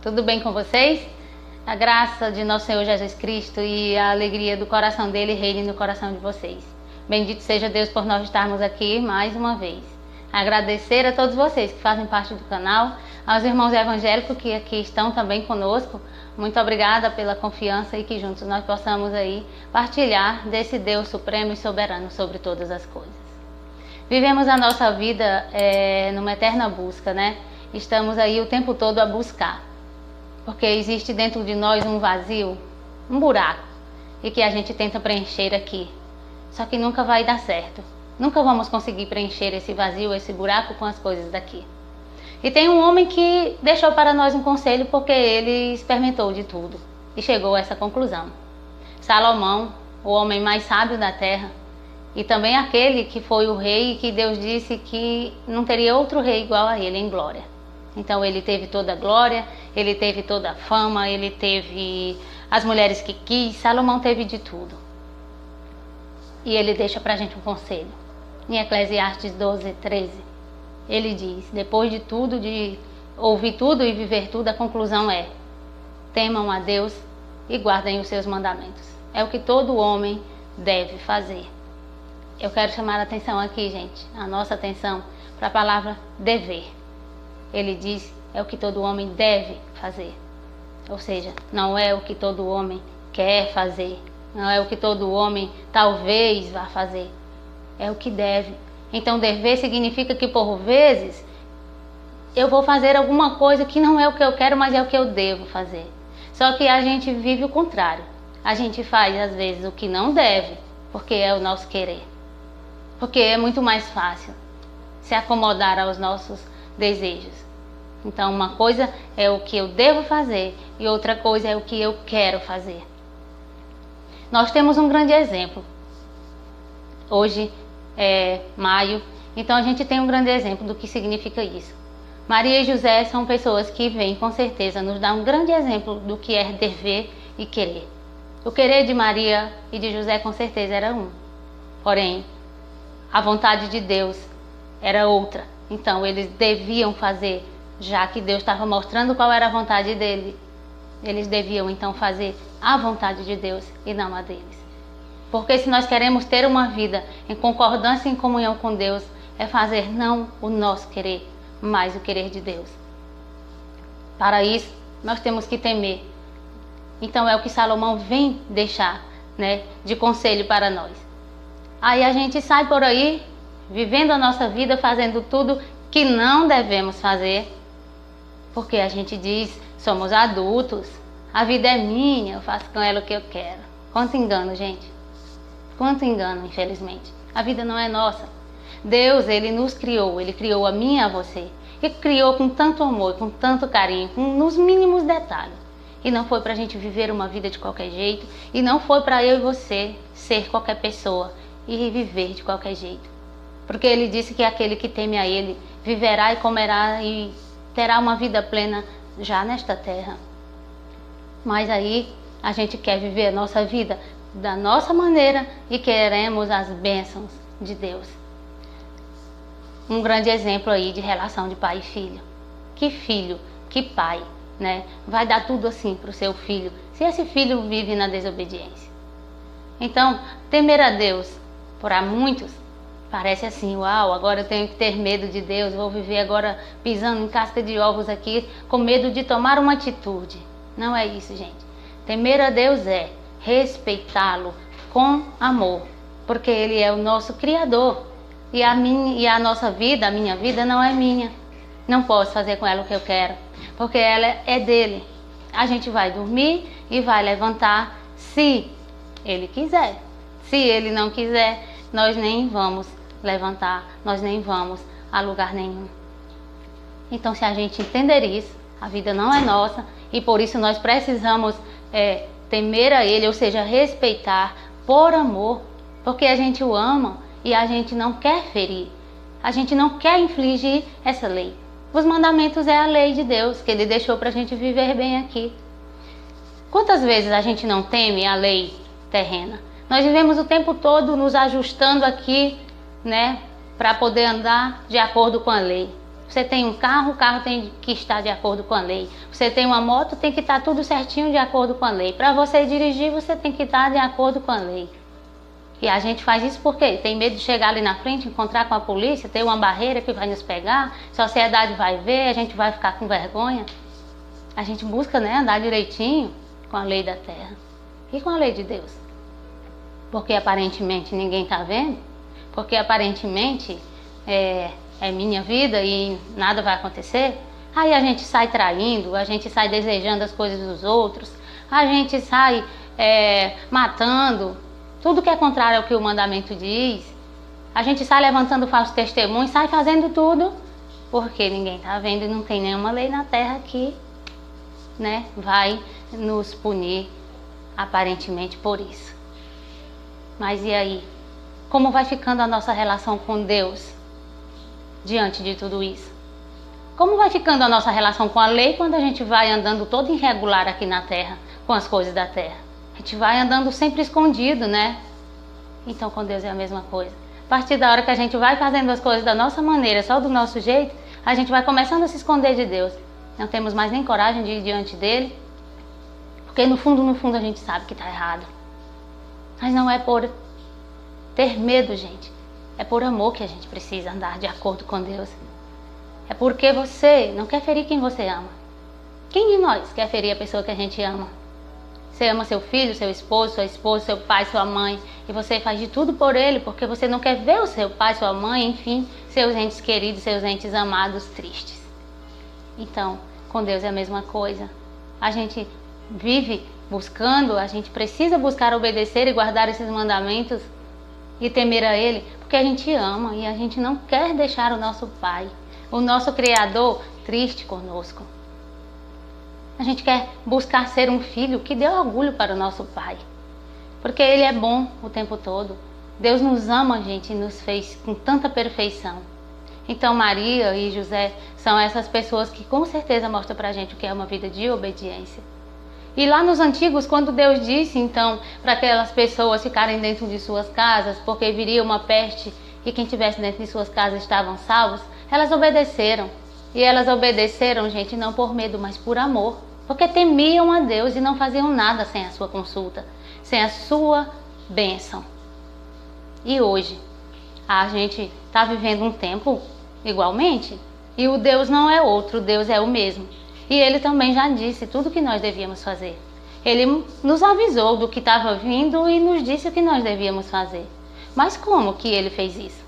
Tudo bem com vocês? A graça de nosso Senhor Jesus Cristo e a alegria do coração dele reine no coração de vocês. Bendito seja Deus por nós estarmos aqui mais uma vez. Agradecer a todos vocês que fazem parte do canal, aos irmãos evangélicos que aqui estão também conosco. Muito obrigada pela confiança e que juntos nós possamos aí partilhar desse Deus supremo e soberano sobre todas as coisas. Vivemos a nossa vida numa eterna busca, né? Estamos aí o tempo todo a buscar, porque existe dentro de nós um vazio, um buraco, e que a gente tenta preencher aqui, só que nunca vai dar certo. Nunca vamos conseguir preencher esse vazio, esse buraco com as coisas daqui. E tem um homem que deixou para nós um conselho, porque ele experimentou de tudo e chegou a essa conclusão. Salomão, o homem mais sábio da terra, e também aquele que foi o rei que Deus disse que não teria outro rei igual a ele em glória. Então ele teve toda a glória, ele teve toda a fama, ele teve as mulheres que quis, Salomão teve de tudo. E ele deixa pra gente um conselho. Em Eclesiastes 12:13, ele diz, depois de tudo, de ouvir tudo e viver tudo, a conclusão é: temam a Deus e guardem os seus mandamentos. É o que todo homem deve fazer. Eu quero chamar a atenção aqui, gente, a nossa atenção para a palavra dever. Ele diz, é o que todo homem deve fazer. Ou seja, não é o que todo homem quer fazer, não é o que todo homem talvez vá fazer, é o que deve. Então dever significa que por vezes eu vou fazer alguma coisa que não é o que eu quero, mas é o que eu devo fazer. Só que a gente vive o contrário. A gente faz às vezes o que não deve, porque é o nosso querer. Porque é muito mais fácil se acomodar aos nossos desejos. Então uma coisa é o que eu devo fazer e outra coisa é o que eu quero fazer. Nós temos um grande exemplo. Hoje é maio, então a gente tem um grande exemplo do que significa isso. Maria e José são pessoas que vêm com certeza nos dar um grande exemplo do que é dever e querer. O querer de Maria e de José com certeza era um, porém a vontade de Deus era outra. Então eles deviam fazer, já que Deus estava mostrando qual era a vontade dele, eles deviam então fazer a vontade de Deus e não a deles. Porque se nós queremos ter uma vida em concordância e em comunhão com Deus, é fazer não o nosso querer, mas o querer de Deus. Para isso, nós temos que temer. Então é o que Salomão vem deixar, né, de conselho para nós. Aí a gente sai por aí, vivendo a nossa vida, fazendo tudo que não devemos fazer, porque a gente diz, somos adultos, a vida é minha, eu faço com ela o que eu quero. Quanto engano, gente. Quanto engano, infelizmente. A vida não é nossa. Deus, ele nos criou, ele criou a mim e a você. E criou com tanto amor, com tanto carinho, nos mínimos detalhes. E não foi pra gente viver uma vida de qualquer jeito, e não foi pra eu e você ser qualquer pessoa e viver de qualquer jeito. Porque ele disse que aquele que teme a ele viverá e comerá e terá uma vida plena já nesta terra. Mas aí a gente quer viver a nossa vida da nossa maneira e queremos as bênçãos de Deus. Um grande exemplo aí de relação de pai e filho. Que filho, que pai, né? Vai dar tudo assim para o seu filho, se esse filho vive na desobediência. Então, temer a Deus, para muitos, parece assim, uau, agora eu tenho que ter medo de Deus, vou viver agora pisando em casca de ovos aqui, com medo de tomar uma atitude. Não é isso, gente. Temer a Deus é respeitá-lo com amor, porque Ele é o nosso Criador. E a nossa vida, a minha vida não é minha. Não posso fazer com ela o que eu quero, porque ela é dele. A gente vai dormir e vai levantar se Ele quiser. Se Ele não quiser, nós nem vamos levantar, nós nem vamos a lugar nenhum. Então, se a gente entender isso, a vida não é nossa e por isso nós precisamos temer a Ele, ou seja, respeitar por amor, porque a gente o ama e a gente não quer ferir, a gente não quer infligir essa lei. Os mandamentos é a lei de Deus que Ele deixou para a gente viver bem aqui. Quantas vezes a gente não teme a lei terrena? Nós vivemos o tempo todo nos ajustando aqui, né, para poder andar de acordo com a lei. Você tem um carro, o carro tem que estar de acordo com a lei. Você tem uma moto, tem que estar tudo certinho de acordo com a lei. Para você dirigir, você tem que estar de acordo com a lei. E a gente faz isso porque tem medo de chegar ali na frente, encontrar com a polícia, ter uma barreira que vai nos pegar, a sociedade vai ver, a gente vai ficar com vergonha. A gente busca, né, andar direitinho com a lei da terra e com a lei de Deus. Porque aparentemente ninguém está vendo, porque aparentemente é minha vida e nada vai acontecer. Aí a gente sai traindo, a gente sai desejando as coisas dos outros, a gente sai matando, tudo que é contrário ao que o mandamento diz. A gente sai levantando falso testemunho, sai fazendo tudo, porque ninguém está vendo e não tem nenhuma lei na terra que, né, vai nos punir aparentemente por isso. Mas e aí? Como vai ficando a nossa relação com Deus diante de tudo isso? Como vai ficando a nossa relação com a lei quando a gente vai andando todo irregular aqui na terra, com as coisas da terra? A gente vai andando sempre escondido, né? Então com Deus é a mesma coisa. A partir da hora que a gente vai fazendo as coisas da nossa maneira, só do nosso jeito, a gente vai começando a se esconder de Deus. Não temos mais nem coragem de ir diante dele, porque no fundo a gente sabe que está errado. Mas não é por ter medo, gente. É por amor que a gente precisa andar de acordo com Deus. É porque você não quer ferir quem você ama. Quem de nós quer ferir a pessoa que a gente ama? Você ama seu filho, seu esposo, sua esposa, seu pai, sua mãe, e você faz de tudo por ele, porque você não quer ver o seu pai, sua mãe, enfim, seus entes queridos, seus entes amados tristes. Então, com Deus é a mesma coisa. A gente vive buscando, a gente precisa buscar obedecer e guardar esses mandamentos e temer a Ele, porque a gente ama e a gente não quer deixar o nosso Pai, o nosso Criador, triste conosco. A gente quer buscar ser um filho que dê orgulho para o nosso Pai, porque Ele é bom o tempo todo. Deus nos ama, gente, e nos fez com tanta perfeição. Então Maria e José são essas pessoas que com certeza mostram pra gente o que é uma vida de obediência. E lá nos antigos, quando Deus disse então para aquelas pessoas ficarem dentro de suas casas, porque viria uma peste e quem estivesse dentro de suas casas estavam salvos, elas obedeceram. E elas obedeceram, gente, não por medo, mas por amor, porque temiam a Deus e não faziam nada sem a sua consulta, sem a sua bênção. E hoje, a gente está vivendo um tempo igualmente, e o Deus não é outro, o Deus é o mesmo. E Ele também já disse tudo o que nós devíamos fazer. Ele nos avisou do que estava vindo e nos disse o que nós devíamos fazer. Mas como que Ele fez isso?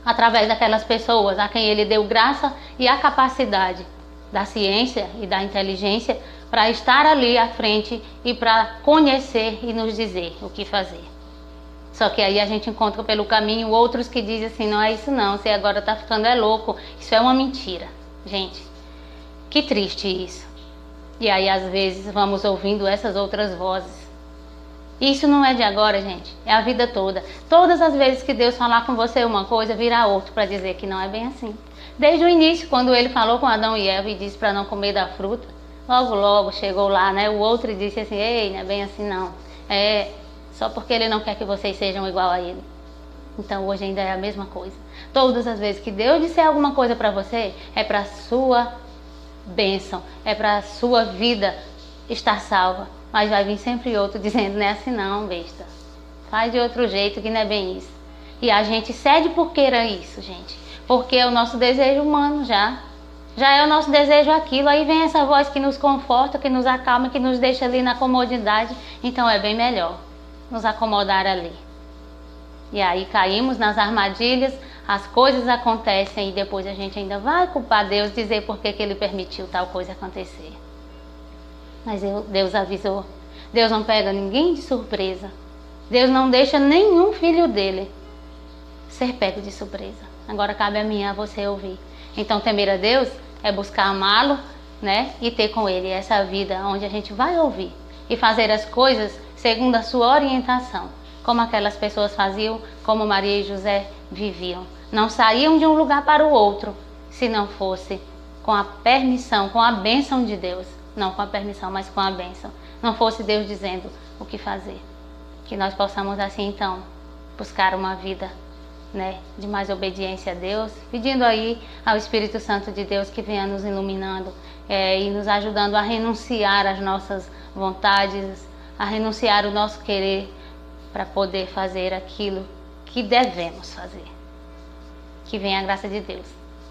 Através daquelas pessoas a quem Ele deu graça e a capacidade da ciência e da inteligência para estar ali à frente e para conhecer e nos dizer o que fazer. Só que aí a gente encontra pelo caminho outros que dizem assim, não é isso não, você agora está ficando louco, isso é uma mentira. Gente, que triste isso. E aí às vezes vamos ouvindo essas outras vozes. Isso não é de agora, gente, é a vida toda. Todas as vezes que Deus falar com você uma coisa, virá outro para dizer que não é bem assim. Desde o início, quando Ele falou com Adão e Eva e disse para não comer da fruta, logo chegou lá, né? O outro e disse assim, ei, não é bem assim não. Só porque Ele não quer que vocês sejam igual a Ele. Então hoje ainda é a mesma coisa. Todas as vezes que Deus disser alguma coisa para você, é para a sua bênção, é para a sua vida estar salva. Mas vai vir sempre outro dizendo, não é assim não, besta. Faz de outro jeito que não é bem isso. E a gente cede porque era isso, gente. Porque é o nosso desejo humano já é o nosso desejo aquilo. Aí vem essa voz que nos conforta, que nos acalma, que nos deixa ali na comodidade. Então é bem melhor nos acomodar ali. E aí caímos nas armadilhas, as coisas acontecem e depois a gente ainda vai culpar Deus, dizer por que Ele permitiu tal coisa acontecer. Mas Deus avisou. Deus não pega ninguém de surpresa. Deus não deixa nenhum filho dele ser pego de surpresa. Agora cabe a mim e a você ouvir. Então temer a Deus é buscar amá-lo, né? E ter com Ele essa vida onde a gente vai ouvir e fazer as coisas segundo a sua orientação, como aquelas pessoas faziam, como Maria e José viviam. Não saíam de um lugar para o outro se não fosse com a permissão, com a bênção de Deus. Não com a permissão, mas com a bênção. Não fosse Deus dizendo o que fazer. Que nós possamos assim então buscar uma vida né, de mais obediência a Deus, pedindo aí ao Espírito Santo de Deus que venha nos iluminando e nos ajudando a renunciar às nossas vontades, a renunciar o nosso querer para poder fazer aquilo que devemos fazer. Que venha a graça de Deus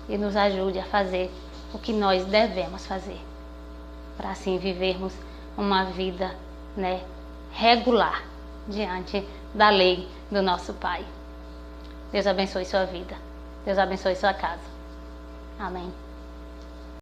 e nos ajude a fazer o que nós devemos fazer, para assim vivermos uma vida, né, regular diante da lei do nosso Pai. Deus abençoe sua vida. Deus abençoe sua casa. Amém.